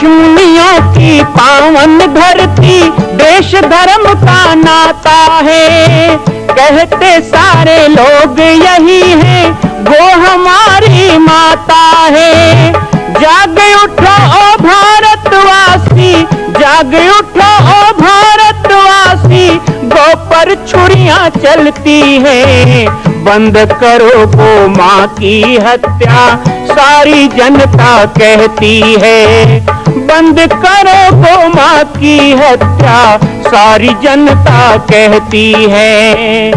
ऋषिमुनियों की पावन धरती, देश धर्म का नाता है। कहते सारे लोग यही है, वो हमारी माता है। जाग उठो ओ भारतवासी, जाग उठो ओ भारतवासी, गौ पर छुरियां चलती है। बंद करो गौ माँ की हत्या, सारी जनता कहती है। बंद करो गौ माँ की हत्या, सारी जनता कहती है।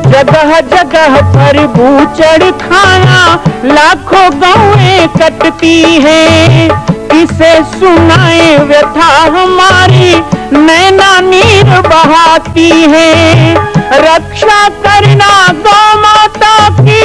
जगह जगह पर बूचड़ खाना, लाखों गौएं कटती हैं। किसे सुनाए व्यथा हमारी, नैना नीर बहाती है। रक्षा करना गौ माता की,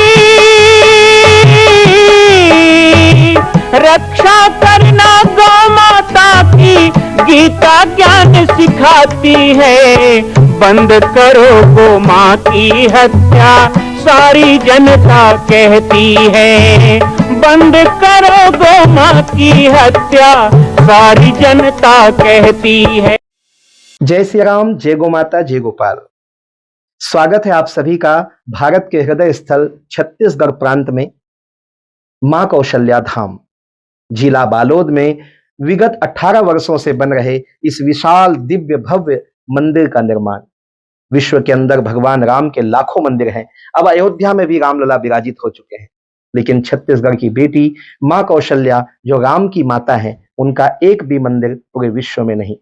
रक्षा करना गौ माता की, गीता ज्ञान सिखाती है। बंद करो गौ माँ की हत्या, सारी जनता कहती है। बंद करो गौ माँ की हत्या, सारी जनता कहती है। जय श्री राम, जय गौ माता, जय गोपाल। स्वागत है आप सभी का भारत के हृदय स्थल छत्तीसगढ़ प्रांत में मां कौशल्या धाम जिला बालोद में विगत 18 वर्षों से बन रहे इस विशाल दिव्य भव्य मंदिर का निर्माण। विश्व के अंदर भगवान राम के लाखों मंदिर हैं। अब अयोध्या में भी रामलला विराजित हो चुके हैं, लेकिन छत्तीसगढ़ की बेटी मां कौशल्या जो राम की माता है, उनका एक भी मंदिर पूरे विश्व में नहीं।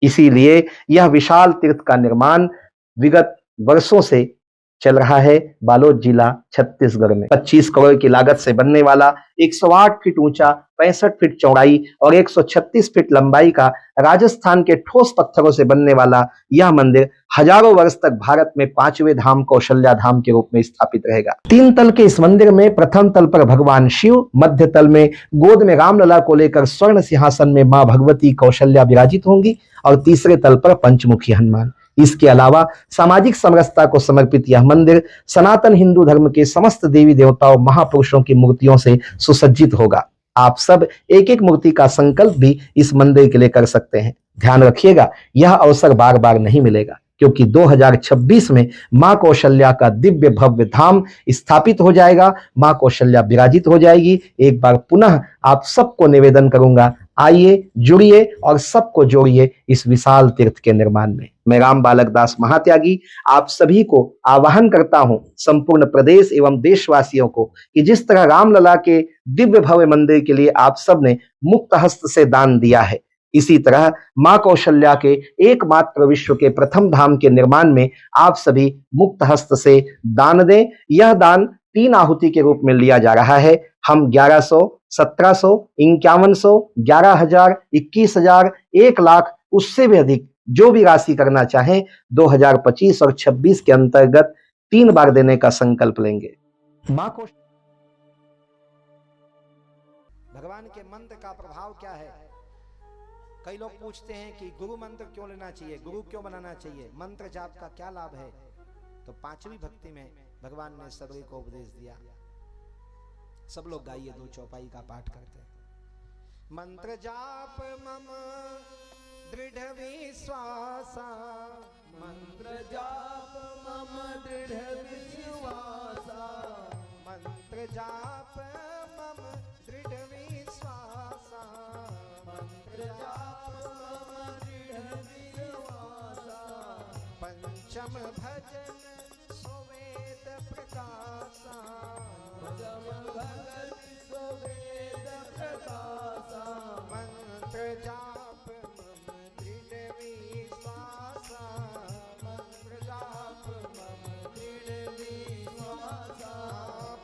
इसीलिए यह विशाल तीर्थ का निर्माण विगत वर्षों से चल रहा है बालोद जिला छत्तीसगढ़ में। 25 करोड़ की लागत से बनने वाला 108 फीट ऊंचा, 65 फीट चौड़ाई और 136 फीट लंबाई का राजस्थान के ठोस पत्थरों से बनने वाला यह मंदिर हजारों वर्ष तक भारत में 5वें धाम कौशल्या धाम के रूप में स्थापित रहेगा। 3 तल के इस मंदिर में प्रथम तल पर भगवान शिव, मध्य तल में गोद में रामलला को लेकर स्वर्ण सिंहासन में मां भगवती कौशल्या विराजित होंगी और तीसरे तल पर पंचमुखी हनुमान। इसके अलावा सामाजिक समरसता को समर्पित यह मंदिर सनातन हिंदू धर्म के समस्त देवी देवताओं महापुरुषों की मूर्तियों से सुसज्जित होगा। आप सब एक एक मूर्ति का संकल्प भी इस मंदिर के लिए कर सकते हैं। ध्यान रखिएगा, यह अवसर बार बार नहीं मिलेगा, क्योंकि 2026 में मां कौशल्या का दिव्य भव्य धाम स्थापित हो जाएगा। मां कौशल्या विराजित हो जाएगी। एक बार पुनः आप सबको निवेदन करूंगा, आइए, जुड़िए और सबको जोड़िए इस विशाल तीर्थ के निर्माण में। मैं राम बालक दास महात्यागी आप सभी को आह्वान करता हूं, संपूर्ण प्रदेश एवं देशवासियों को, कि जिस तरह रामलला के दिव्य भव्य मंदिर के लिए आप सब ने मुक्त हस्त से दान दिया है, इसी तरह मां कौशल्या के एकमात्र विश्व के प्रथम धाम के निर्माण में आप सभी मुक्त हस्त से दान दें। यह दान 3 आहुति के रूप में लिया जा रहा है। हम 1100, 1700, 5100, 11,000, 21,000, 1 लाख, उससे भी अधिक जो भी राशि करना चाहें 2025 और 26 के अंतर्गत 3 बार देने का संकल्प लेंगे। मां को भगवान के मंत्र का प्रभाव क्या है? कई लोग पूछते हैं कि गुरु मंत्र क्यों लेना चाहिए, गुरु क्यों बनाना चाहिए, मंत्र जाप का क्या लाभ है? तो 5वीं भक्ति में भगवान ने सबरी को उपदेश दिया। सब लोग गाइए, 2 चौपाई का पाठ करते हैं। मंत्र जाप मम दृढ़ विश्वासा, मंत्र जाप मम दृढ़ विश्वासा, मंत्र जाप मम दृढ़ विश्वासा, मंत्र जाप मम दृढ़ विश्वासा, पंचम भजन सुवेद प्रकाशा, पंचम भजन सुवेद प्रकाशा, मंत्र जाप मम दृढ़ विश्वासा, मंत्र जाप मम दृढ़ विश्वासा,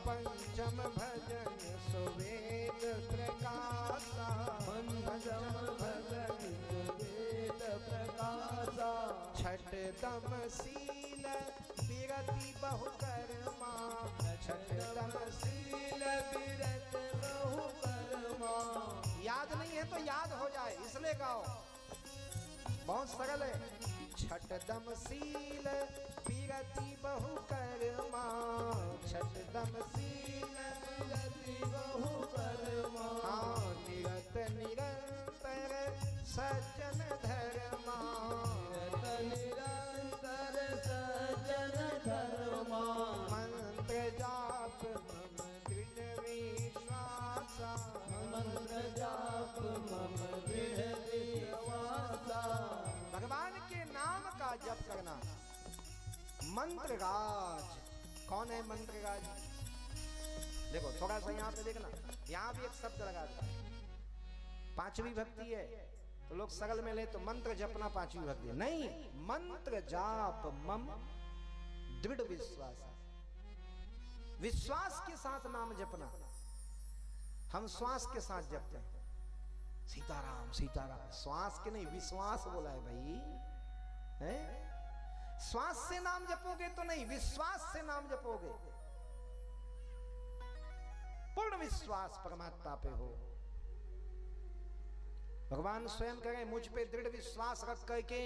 पंचम भजन सुवेद प्रकाशा, पंचम भजन सुवेद प्रकाशा, छठ दम शील विरति बहुकर्मा, छठ दम शील विरति बहुकर्मा। याद नहीं है तो याद हो जाए, इसलिए गाओ। बहुत सरल है। छठ दम सील पीरति बहु कर्मा, छठ दम सील पीरति बहु कर्मा, हाँ निरत निरंतर सज्जन धर्मा, निरंतर सज्जन धर्मा, मंत्र जाप मम दृढ़ विश्वासा, मंत्र जाप मम दृढ़ विश्वासा। भगवान के नाम का जप करना। मंत्रराज कौन है? मंत्रराज देखो थोड़ा सा यहाँ पे देखना, यहाँ भी एक शब्द लगा था, पांचवी भक्ति है तो लोग सरल में ले तो मंत्र जपना पांचवी भक्ति नहीं, मंत्र जाप मम दृढ़ विश्वास, विश्वास के साथ नाम जपना। हम श्वास के साथ जपते हैं सीताराम सीताराम, श्वास के नहीं विश्वास बोला है भाई, है? श्वास से नाम जपोगे तो नहीं, विश्वास से नाम जपोगे। पूर्ण विश्वास परमात्मा पे हो। भगवान स्वयं करें मुझ पे दृढ़ विश्वास रख करके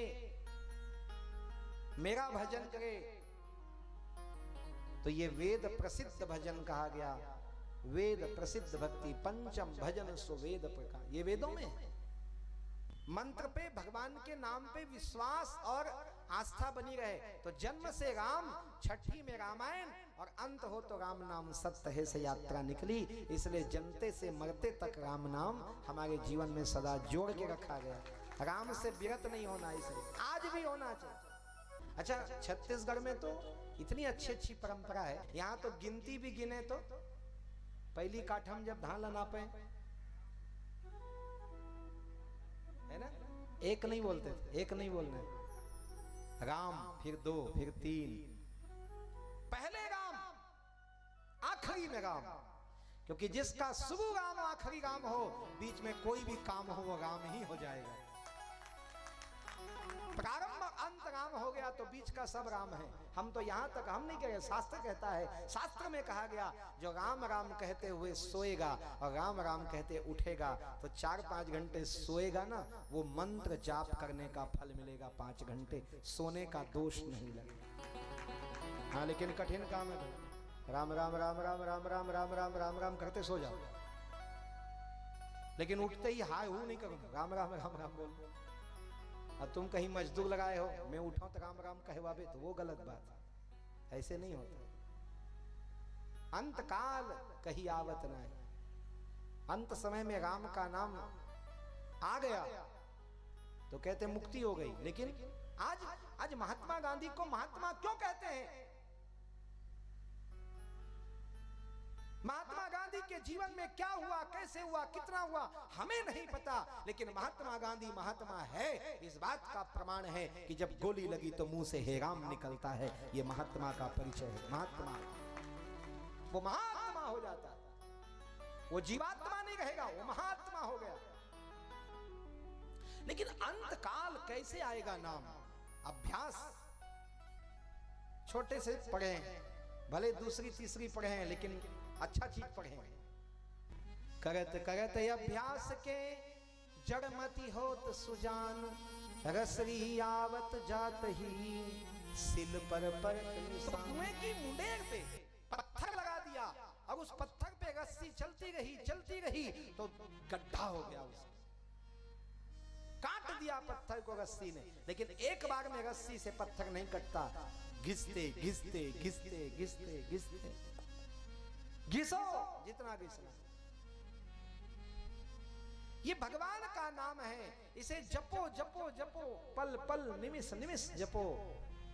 मेरा भजन करे, तो ये वेद प्रसिद्ध भजन कहा गया। वेद प्रसिद्ध भक्ति पंचम भजन सो वेद प्रकार, ये वेदों में है। मंत्र पे भगवान के नाम पे विश्वास और आस्था बनी रहे तो जन्म से राम, छठी में रामायण और अंत हो तो राम नाम सत्य है से यात्रा निकली। इसलिए जनते से मरते तक राम नाम हमारे जीवन में सदा जोड़ के रखा गया। राम से विरत नहीं होना, इसलिए आज भी होना चाहिए। अच्छा, छत्तीसगढ़ में तो इतनी अच्छी अच्छी परंपरा है, यहाँ तो गिनती भी गिने तो पहली काठम जब धान नापे है ना, एक नहीं बोलते थे, एक नहीं बोलने, राम फिर दो फिर तीन, पहले राम आखिरी में राम, क्योंकि जिसका शुरू राम आखिरी राम हो, बीच में कोई भी काम हो वो राम ही हो जाएगा। प्रारंभ अंत राम हो गया तो बीच का सब राम है। हम तो यहां तक हम नहीं कह रहे, शास्त्र कहता है, शास्त्र में कहा गया जो राम राम कहते हुए सोएगा और राम राम कहते उठेगा तो 4-5 घंटे सोएगा ना, वो मंत्र जाप करने का फल मिलेगा। 5 घंटे सोने का दोष नहीं लगेगा। हाँ लेकिन कठिन काम है, राम राम राम राम राम राम राम राम राम राम करते सो जाओ, लेकिन उठते ही हाय हूं नहीं करूंगा, राम राम राम राम बोल। और तुम कहीं मजदूर लगाए हो, मैं उठाऊं तो राम राम कहवावे तो वो गलत बात है, ऐसे नहीं होता। अंत काल कहीं आवत नहीं, अंत समय में राम का नाम आ गया तो कहते मुक्ति हो गई। लेकिन आज महात्मा गांधी को महात्मा क्यों कहते हैं? महात्मा गांधी के जीवन में क्या हुआ, कैसे हुआ, कितना हुआ, हमें नहीं पता, लेकिन महात्मा गांधी महात्मा है इस बात का प्रमाण है कि जब गोली लगी तो मुंह से हे राम निकलता है। ये महात्मा का परिचय है। महात्मा वो महात्मा हो जाता है, वो जीवात्मा नहीं रहेगा, वो महात्मा हो गया। लेकिन अंत काल कैसे आएगा नाम? अभ्यास छोटे से पढ़े, भले दूसरी तीसरी पढ़े हैं, लेकिन अच्छा चीज पढ़े हैं। करत करत अभ्यास के जड़मति होत सुजान, रसरी आवत जात ही सिल पर कुएं की मुंडेर पे पत्थर लगा दिया और उस पत्थर पे रस्सी चलती रही तो गड्ढा हो गया, उसमें काट दिया पत्थर को रस्सी ने। लेकिन एक बार में रस्सी से पत्थर नहीं कटता, घिसते घिसते घिसते घिसते घिसते घिसो जितना घिसना। ये भगवान का नाम है, इसे जपो जपो जपो, पल पल निमिष निमिष जपो,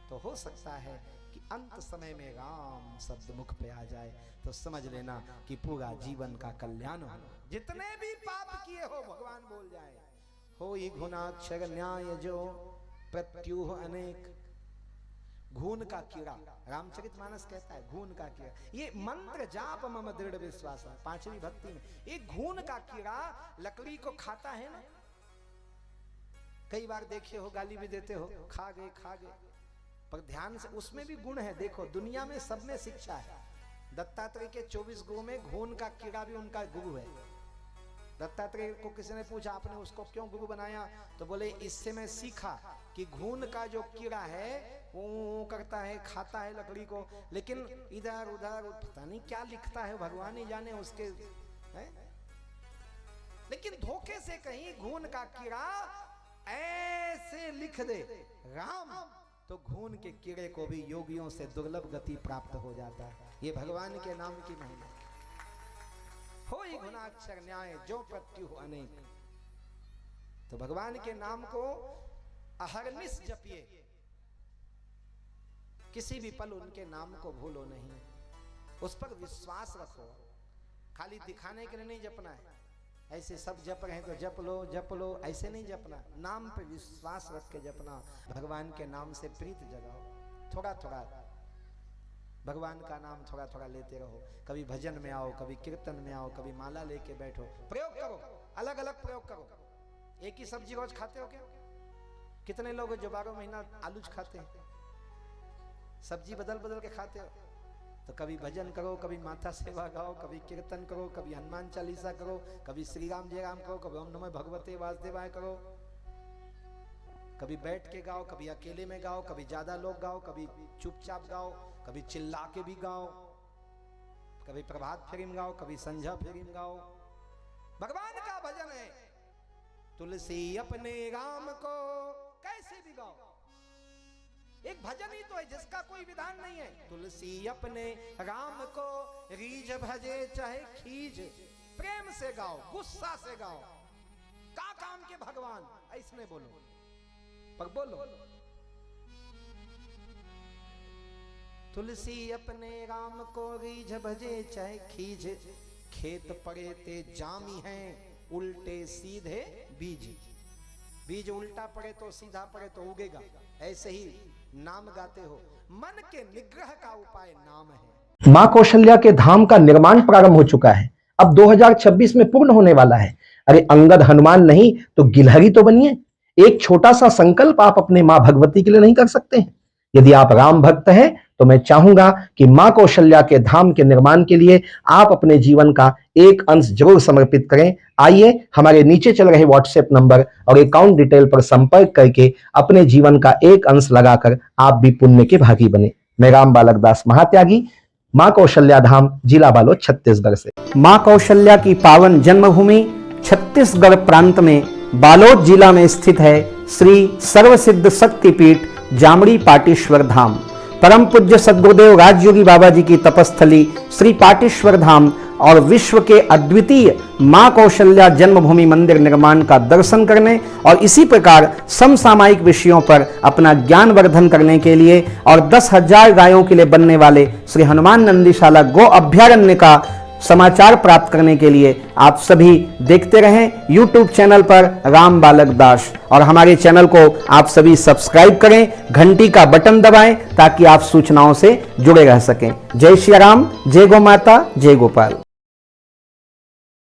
तो हो सकता है कि अंत समय में राम शब्द मुख पे आ जाए तो समझ लेना कि पूरा जीवन का कल्याण हो। जितने भी पाप किए हो भगवान बोल जाए, हो ही गुणाक्षर न्याय जो प्रत्युह अनेक। घून का कीड़ा, रामचरितमानस कहता है घून का कीड़ा, ये मंत्र जाप मम दृढ़ विश्वास है। 5वीं भक्ति में एक घून का कीड़ा लकड़ी को खाता है ना, कई बार देखे हो, गाली भी देते हो, खा गए, पर ध्यान से उसमें भी गुण है। देखो दुनिया में सब में शिक्षा है। दत्तात्रेय के 24 गुरु में घून का कीड़ा भी उनका गुरु है। दत्तात्रेय को किसी ने पूछा आपने उसको क्यों गुरु बनाया, तो बोले इससे मैं सीखा कि घून का जो कीड़ा है वो करता है, खाता है लकड़ी को, लेकिन इधर उधर पता नहीं क्या लिखता है, भगवान ही जाने उसके है? लेकिन धोखे से कहीं घून का कीड़ा ऐसे लिख दे राम, तो घून के कीड़े को भी योगियों से दुर्लभ गति प्राप्त हो जाता है। ये भगवान के नाम की महिमा। होई गुणाक्षर न्याय जो प्रत्यु अनेक। तो भगवान के नाम को अहरनिश जपिए, किसी भी पल उनके नाम को भूलो नहीं, उस पर विश्वास रखो। खाली दिखाने के लिए नहीं जपना है, ऐसे सब जप रहे हैं तो जप लो ऐसे नहीं जपना, नाम पे विश्वास रख के जपना। भगवान के नाम से प्रीत जगाओ, थोड़ा थोड़ा भगवान का नाम थोड़ा थोड़ा लेते रहो। कभी भजन में आओ, कभी कीर्तन में आओ, कभी माला लेके बैठो, प्रयोग करो, अलग अलग प्रयोग करो। एक ही सब्जी रोज खाते हो क्या? कितने लोग जो 12 महीना आलू खाते हैं, सब्जी बदल बदल के खाते हो। तो कभी भजन करो, कभी माता सेवा गाओ, कभी कीर्तन करो, कभी हनुमान चालीसा करो, कभी श्री राम जय राम करो, कभी ओम नमः भगवते वासुदेवाय करो, कभी बैठ के गाओ, कभी अकेले में गाओ, कभी ज्यादा लोग गाओ, कभी चुपचाप गाओ, कभी चिल्ला के भी गाओ, कभी प्रभात फेरी में गाओ, कभी संध्या फेरी में गाओ। भगवान का भजन है। तुलसी अपने राम को कैसे भी गाओ, एक भजन ही तो है जिसका कोई विधान नहीं है। तुलसी अपने राम को रीझ भजे चाहे खींच, प्रेम से गाओ, गुस्सा से गाओ, का काम के भगवान ऐसने बोलो, पर बोलो। तुलसी अपने राम को रीझ भजे चाहे खींच, खेत पड़े ते जामी हैं उल्टे सीधे बीज। बीज उल्टा पड़े तो सीधा पड़े तो उगेगा, ऐसे ही नाम गाते हो। मन के निग्रह का उपाय नाम है। मां कौशल्या के धाम का निर्माण प्रारंभ हो चुका है, अब 2026 में पूर्ण होने वाला है। अरे अंगद हनुमान नहीं तो गिलहरी तो बनिए। एक छोटा सा संकल्प आप अपने मां भगवती के लिए नहीं कर सकते हैं? यदि आप राम भक्त हैं तो मैं चाहूंगा कि मां कौशल्या के धाम के निर्माण के लिए आप अपने जीवन का एक अंश जरूर समर्पित करें। आइए हमारे नीचे चल रहे व्हाट्सएप नंबर और अकाउंट डिटेल पर संपर्क करके अपने जीवन का एक अंश लगाकर आप भी पुण्य के भागी बने। मैं राम बालक दास महात्यागी, मां कौशल्या धाम, जिला बालोद, छत्तीसगढ़ से। मां कौशल्या की पावन जन्मभूमि छत्तीसगढ़ प्रांत में बालोद जिला में स्थित है श्री सर्वसिद्ध शक्तिपीठ जामड़ी पाटेश्वर धाम। परम पूज्य सद्गुरुदेव राजयोगी बाबा जी की तपस्थली श्री पाटेश्वर धाम और विश्व के अद्वितीय मां कौशल्या जन्मभूमि मंदिर निर्माण का दर्शन करने और इसी प्रकार समसामयिक विषयों पर अपना ज्ञान वर्धन करने के लिए और 10,000 गायों के लिए बनने वाले श्री हनुमान नंदीशाला गो अभ्यारण्य का समाचार प्राप्त करने के लिए आप सभी देखते रहें YouTube चैनल पर राम बालक दास, और हमारे चैनल को आप सभी सब्सक्राइब करें, घंटी का बटन दबाएं ताकि आप सूचनाओं से जुड़े रह सकें। जय श्री राम, जय गौ माता, जय गोपाल।